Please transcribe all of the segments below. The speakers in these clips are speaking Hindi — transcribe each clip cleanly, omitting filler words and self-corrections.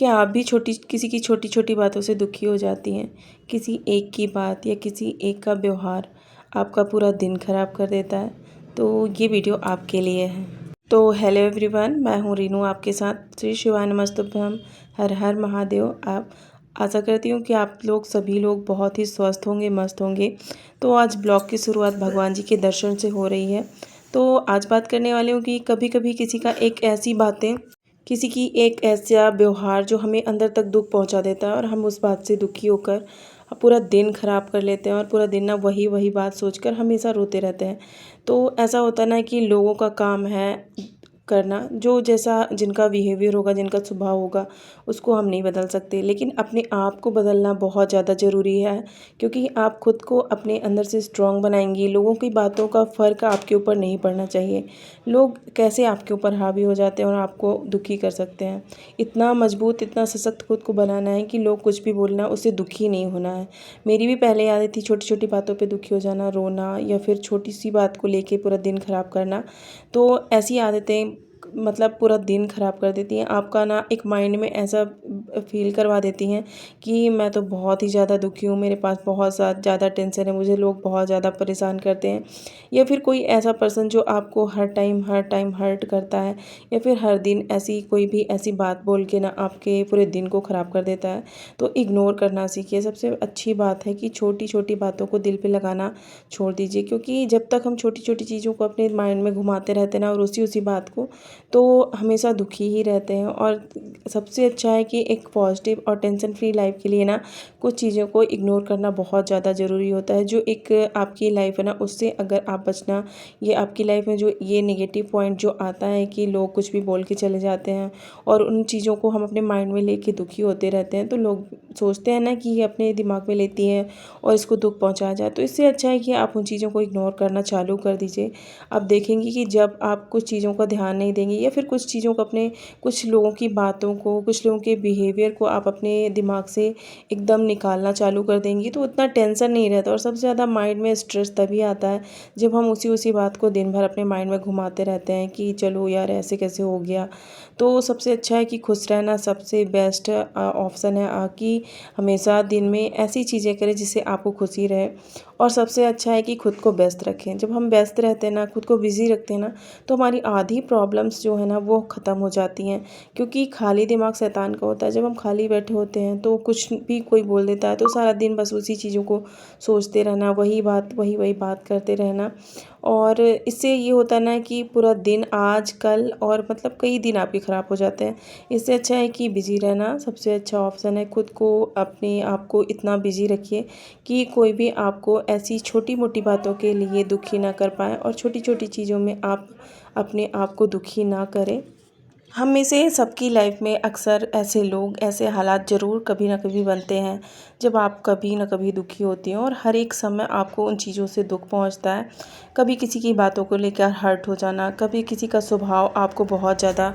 क्या आप भी किसी की छोटी-छोटी बातों से दुखी हो जाती हैं? किसी एक की बात या किसी एक का व्यवहार आपका पूरा दिन ख़राब कर देता है? तो ये वीडियो आपके लिए है। तो हेलो एवरीवन, मैं हूँ रीनू आपके साथ। श्री शिवाय नमस्तुभ्यम, हर हर महादेव। आप आशा करती हूँ कि आप लोग सभी लोग बहुत ही स्वस्थ होंगे, मस्त होंगे। तो आज ब्लॉग की शुरुआत भगवान जी के दर्शन से हो रही है। तो आज बात करने वाली हूँ कि कभी-कभी किसी की एक ऐसा व्यवहार जो हमें अंदर तक दुःख पहुंचा देता है और हम उस बात से दुखी होकर पूरा दिन ख़राब कर लेते हैं और पूरा दिन ना वही वही बात सोचकर हमेशा रोते रहते हैं। तो ऐसा होता है ना कि लोगों का काम है करना, जो जैसा जिनका बिहेवियर होगा, जिनका स्वभाव होगा, उसको हम नहीं बदल सकते, लेकिन अपने आप को बदलना बहुत ज़्यादा ज़रूरी है। क्योंकि आप खुद को अपने अंदर से स्ट्रॉन्ग बनाएंगी, लोगों की बातों का फ़र्क आपके ऊपर नहीं पड़ना चाहिए। लोग कैसे आपके ऊपर हावी हो जाते हैं और आपको दुखी कर सकते हैं। इतना मजबूत, इतना सशक्त खुद को बनाना है कि लोग कुछ भी बोलना, उससे दुखी नहीं होना है। मेरी भी पहले आदत थी छोटी छोटी बातों पे दुखी हो जाना, रोना, या फिर छोटी सी बात को लेके पूरा दिन ख़राब करना। तो ऐसी आदतें मतलब पूरा दिन ख़राब कर देती हैं। आपका ना एक माइंड में ऐसा फ़ील करवा देती हैं कि मैं तो बहुत ही ज़्यादा दुखी हूँ, मेरे पास बहुत ज़्यादा टेंशन है, मुझे लोग बहुत ज़्यादा परेशान करते हैं। या फिर कोई ऐसा पर्सन जो आपको हर टाइम हर्ट करता है, या फिर हर दिन ऐसी कोई भी ऐसी बात बोल के ना आपके पूरे दिन को ख़राब कर देता है। तो इग्नोर करना सीखिए। सबसे अच्छी बात है कि छोटी छोटी बातों को दिल पे लगाना छोड़ दीजिए, क्योंकि जब तक हम छोटी छोटी चीज़ों को अपने माइंड में घुमाते रहते हैं ना, और उसी उसी बात को, तो हमेशा दुखी ही रहते हैं। और सबसे अच्छा है कि एक पॉजिटिव और टेंशन फ्री लाइफ के लिए ना कुछ चीज़ों को इग्नोर करना बहुत ज़्यादा ज़रूरी होता है। जो एक आपकी लाइफ है ना, उससे अगर आप बचना, ये आपकी लाइफ में जो ये नेगेटिव पॉइंट जो आता है कि लोग कुछ भी बोल के चले जाते हैं और उन चीज़ों को हम अपने माइंड में लेके दुखी होते रहते हैं, तो लोग सोचते हैं ना कि ये अपने दिमाग में लेती हैं और इसको दुख पहुंचाया जाए। तो इससे अच्छा है कि आप उन चीज़ों को इग्नोर करना चालू कर दीजिए। आप देखेंगे कि जब आप कुछ चीज़ों का ध्यान नहीं देंगे, या फिर कुछ चीज़ों को अपने, कुछ लोगों की बातों को, कुछ लोगों के बिहेवियर को आप अपने दिमाग से एकदम निकालना चालू कर देंगी, तो उतना टेंशन नहीं रहता। और सबसे ज़्यादा माइंड में स्ट्रेस तभी आता है जब हम उसी उसी बात को दिन भर अपने माइंड में घुमाते रहते हैं कि चलो यार ऐसे कैसे हो गया। तो सबसे अच्छा है कि खुश रहना सबसे बेस्ट ऑप्शन है। कि हमेशा दिन में ऐसी चीज़ें करें जिससे आपको खुशी रहे। और सबसे अच्छा है कि खुद को व्यस्त रखें। जब हम व्यस्त रहते हैं ना, खुद को बिज़ी रखते हैं ना, तो हमारी आधी प्रॉब्लम्स जो है ना वो ख़त्म हो जाती हैं। क्योंकि खाली दिमाग शैतान का होता है। जब हम खाली बैठे होते हैं तो कुछ भी कोई बोल देता है, तो सारा दिन बस उसी चीज़ों को सोचते रहना, वही वही बात करते रहना। और इससे ये होता है ना कि पूरा दिन, आज कल और मतलब कई दिन आपके ख़राब हो जाते हैं। इससे अच्छा है कि बिज़ी रहना सबसे अच्छा ऑप्शन है। खुद को, अपने आप को इतना बिज़ी रखिए कि कोई भी आपको ऐसी छोटी मोटी बातों के लिए दुखी ना कर पाए, और छोटी छोटी चीज़ों में आप अपने आप को दुखी ना करें। हम में से सबकी लाइफ में अक्सर ऐसे लोग, ऐसे हालात ज़रूर कभी ना कभी बनते हैं जब आप कभी ना कभी दुखी होती हैं, और हर एक समय आपको उन चीज़ों से दुख पहुंचता है। कभी किसी की बातों को लेकर हर्ट हो जाना, कभी किसी का स्वभाव आपको बहुत ज़्यादा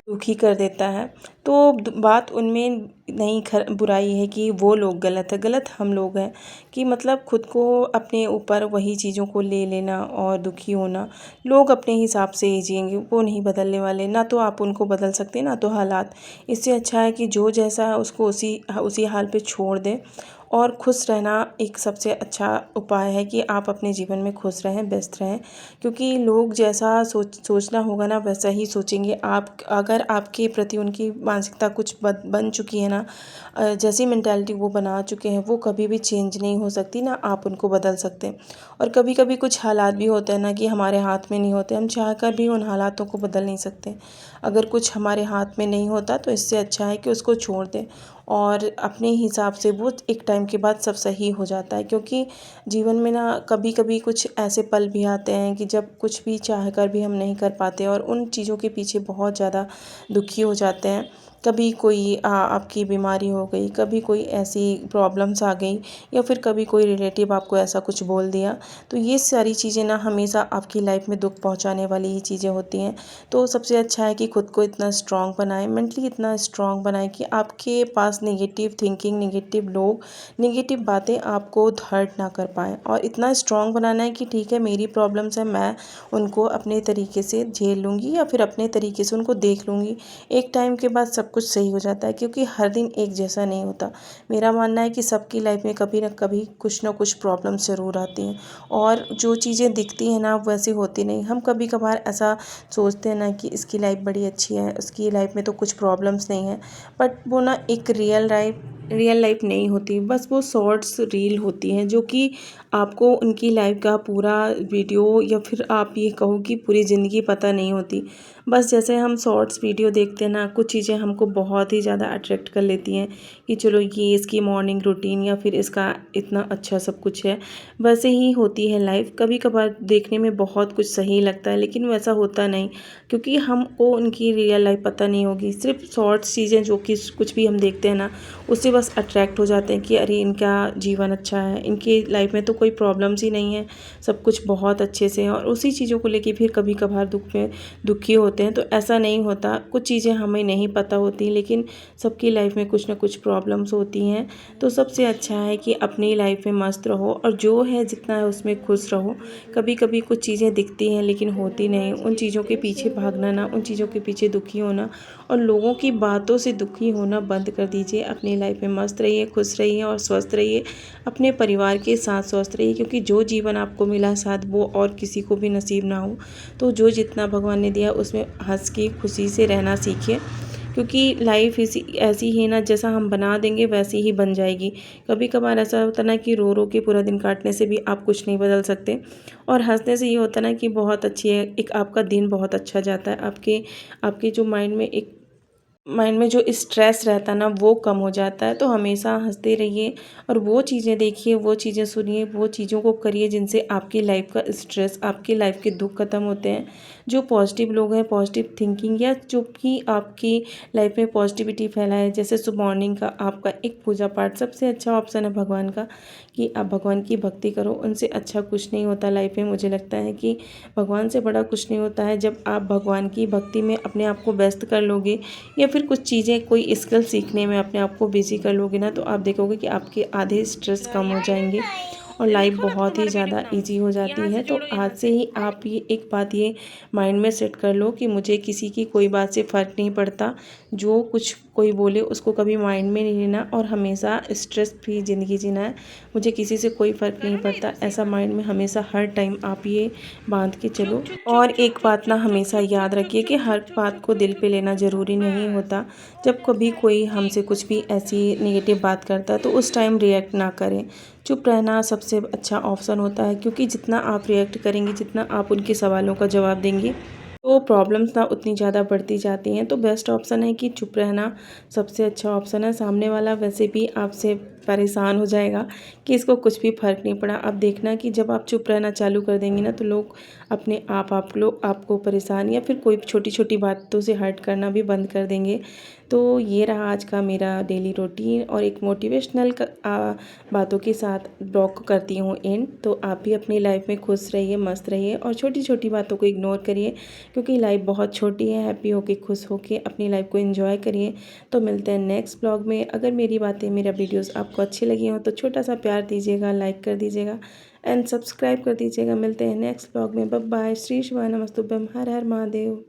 दुखी कर देता है। तो बात उनमें नहीं, बुराई है कि वो लोग गलत है, गलत हम लोग हैं। कि मतलब खुद को अपने ऊपर वही चीज़ों को ले लेना और दुखी होना। लोग अपने हिसाब से ही जिएंगे, वो नहीं बदलने वाले। ना तो आप उनको बदल सकते, ना तो हालात। इससे अच्छा है कि जो जैसा है उसको उसी उसी हाल पे छोड़ दें। और खुश रहना एक सबसे अच्छा उपाय है कि आप अपने जीवन में खुश रहें, व्यस्त रहें। क्योंकि लोग जैसा सोचना होगा ना, वैसा ही सोचेंगे। आप अगर आपके प्रति उनकी मानसिकता कुछ बन चुकी है ना, जैसी मेंटालिटी वो बना चुके हैं, वो कभी भी चेंज नहीं हो सकती, ना आप उनको बदल सकते। और कभी कभी कुछ हालात भी होते हैं ना कि हमारे हाथ में नहीं होते, हम चाह कर भी उन हालातों को बदल नहीं सकते। अगर कुछ हमारे हाथ में नहीं होता तो इससे अच्छा है कि उसको छोड़ दें, और अपने हिसाब से वो एक टाइम के बाद सब सही हो जाता है। क्योंकि जीवन में ना कभी कभी कुछ ऐसे पल भी आते हैं कि जब कुछ भी चाह कर भी हम नहीं कर पाते, और उन चीज़ों के पीछे बहुत ज़्यादा दुखी हो जाते हैं। कभी कोई आपकी बीमारी हो गई, कभी कोई ऐसी प्रॉब्लम्स आ गई, या फिर कभी कोई रिलेटिव आपको ऐसा कुछ बोल दिया। तो ये सारी चीज़ें ना हमेशा आपकी लाइफ में दुख पहुंचाने वाली ही चीज़ें होती हैं। तो सबसे अच्छा है कि खुद को इतना स्ट्रांग बनाएं, मेंटली इतना स्ट्रांग बनाएं कि आपके पास नेगेटिव थिंकिंग, नेगेटिव लोग, नेगेटिव बातें आपको हर्ट ना कर पाएँ। और इतना स्ट्रांग बनाना है कि ठीक है, मेरी प्रॉब्लम्स है, मैं उनको अपने तरीके से झेल लूँगी, या फिर अपने तरीके से उनको देख लूँगी। एक टाइम के बाद सब कुछ सही हो जाता है, क्योंकि हर दिन एक जैसा नहीं होता। मेरा मानना है कि सबकी लाइफ में कभी ना कभी कुछ ना कुछ प्रॉब्लम्स ज़रूर आती हैं, और जो चीज़ें दिखती हैं ना वैसी होती नहीं। हम कभी कभार ऐसा सोचते हैं ना कि इसकी लाइफ बड़ी अच्छी है, उसकी लाइफ में तो कुछ प्रॉब्लम्स नहीं है, बट वो ना एक रियल लाइफ नहीं होती। बस वो शॉर्ट्स रील होती हैं जो कि आपको उनकी लाइफ का पूरा वीडियो, या फिर आप ये कहो कि पूरी ज़िंदगी पता नहीं होती। बस जैसे हम शॉर्ट्स वीडियो देखते हैं ना, कुछ चीज़ें हमको बहुत ही ज़्यादा अट्रैक्ट कर लेती हैं कि चलो ये इसकी मॉर्निंग रूटीन, या फिर इसका इतना अच्छा सब कुछ है। वैसे ही होती है लाइफ। कभी कभार देखने में बहुत कुछ सही लगता है, लेकिन वैसा होता नहीं, क्योंकि हमको उनकी रियल लाइफ पता नहीं होगी। सिर्फ शॉर्ट्स चीज़ें जो कि कुछ भी हम देखते हैं ना, उससे बस अट्रैक्ट हो जाते हैं कि अरे इनका जीवन अच्छा है, इनकी लाइफ में तो कोई प्रॉब्लम्स ही नहीं है, सब कुछ बहुत अच्छे से है, और उसी चीज़ों को लेके फिर कभी कभार दुखी होते हैं। तो ऐसा नहीं होता, कुछ चीज़ें हमें नहीं पता होती, लेकिन सबकी लाइफ में कुछ ना कुछ प्रॉब्लम्स होती हैं। तो सबसे अच्छा है कि अपनी लाइफ में मस्त रहो, और जो है जितना है उसमें खुश रहो। कभी कभी कुछ चीज़ें दिखती हैं लेकिन होती नहीं, उन चीज़ों के पीछे भागना ना, उन चीज़ों के पीछे दुखी होना और लोगों की बातों से दुखी होना बंद कर दीजिए। अपनी लाइफ में मस्त रहिए, खुश रहिए और स्वस्थ रहिए। अपने परिवार के साथ स्वस्थ रहिए, क्योंकि जो जीवन आपको मिला शायद वो और किसी को भी नसीब ना हो। तो जो जितना भगवान ने दिया उसमें हंस के खुशी से रहना सीखिए, क्योंकि लाइफ इसी ऐसी ही ना, जैसा हम बना देंगे वैसी ही बन जाएगी। कभी कभार ऐसा होता है ना कि रो रो के पूरा दिन काटने से भी आप कुछ नहीं बदल सकते, और हंसने से ये होता है ना कि बहुत अच्छी है, एक आपका दिन बहुत अच्छा जाता है। आपके आपके जो माइंड में जो स्ट्रेस रहता है ना वो कम हो जाता है। तो हमेशा हंसते रहिए, और वो चीज़ें देखिए, वो चीज़ें सुनिए, वो चीज़ों को करिए जिनसे आपकी लाइफ का स्ट्रेस, आपकी लाइफ के दुख खत्म होते हैं। जो पॉजिटिव लोग हैं, पॉजिटिव थिंकिंग, या जो कि आपकी लाइफ में पॉजिटिविटी फैलाए, जैसे सुबह मॉर्निंग का आपका एक पूजा पाठ सबसे अच्छा ऑप्शन है भगवान का, कि आप भगवान की भक्ति करो। उनसे अच्छा कुछ नहीं होता लाइफ में। मुझे लगता है कि भगवान से बड़ा कुछ नहीं होता है। जब आप भगवान की भक्ति में अपने आप को व्यस्त कर लोगे, या फिर कुछ चीज़ें, कोई स्किल सीखने में अपने आप को बिजी कर लोगे ना, तो आप देखोगे कि आपके आधे स्ट्रेस कम हो जाएंगे, और लाइफ बहुत ही ज़्यादा इजी हो जाती है। तो आज से ही आप ये एक बात ये माइंड में सेट कर लो कि मुझे किसी की कोई बात से फ़र्क नहीं पड़ता। जो कुछ कोई बोले उसको कभी माइंड में नहीं लेना, और हमेशा स्ट्रेस फ्री ज़िंदगी जीना है। मुझे किसी से कोई फ़र्क नहीं पड़ता, ऐसा माइंड में हमेशा हर टाइम आप ये बांध के चलो। और एक बात ना हमेशा याद रखिए कि हर बात को दिल पे लेना ज़रूरी नहीं होता। जब कभी कोई हमसे कुछ भी ऐसी नेगेटिव बात करता है तो उस टाइम रिएक्ट ना करें। चुप रहना सबसे अच्छा ऑप्शन होता है, क्योंकि जितना आप रिएक्ट करेंगे, जितना आप उनके सवालों का जवाब देंगे, तो प्रॉब्लम्स ना उतनी ज़्यादा बढ़ती जाती हैं। तो बेस्ट ऑप्शन है कि चुप रहना सबसे अच्छा ऑप्शन है। सामने वाला वैसे भी आपसे परेशान हो जाएगा कि इसको कुछ भी फ़र्क नहीं पड़ा। अब देखना कि जब आप चुप रहना चालू कर देंगे ना, तो लोग अपने आप लोग आपको परेशान, या फिर कोई छोटी छोटी बातों से हर्ट करना भी बंद कर देंगे। तो ये रहा आज का मेरा डेली रूटीन, और एक मोटिवेशनल बातों के साथ ब्लॉग को करती हूँ एंड। तो आप भी अपनी लाइफ में खुश रहिए, मस्त रहिए, और छोटी छोटी बातों को इग्नोर करिए, क्योंकि लाइफ बहुत छोटी है। हैप्पी होके, खुश होके अपनी लाइफ को एंजॉय करिए। तो मिलते हैं नेक्स्ट ब्लॉग में। अगर मेरी बातें, मेरा वीडियोस आपको अच्छी लगी हो तो छोटा सा प्यार दीजिएगा, लाइक कर दीजिएगा एंड सब्सक्राइब कर दीजिएगा। मिलते हैं नेक्स्ट ब्लॉग में। Bye bye. श्री शिवाय नमस्तुभ्यम। हर हर महादेव।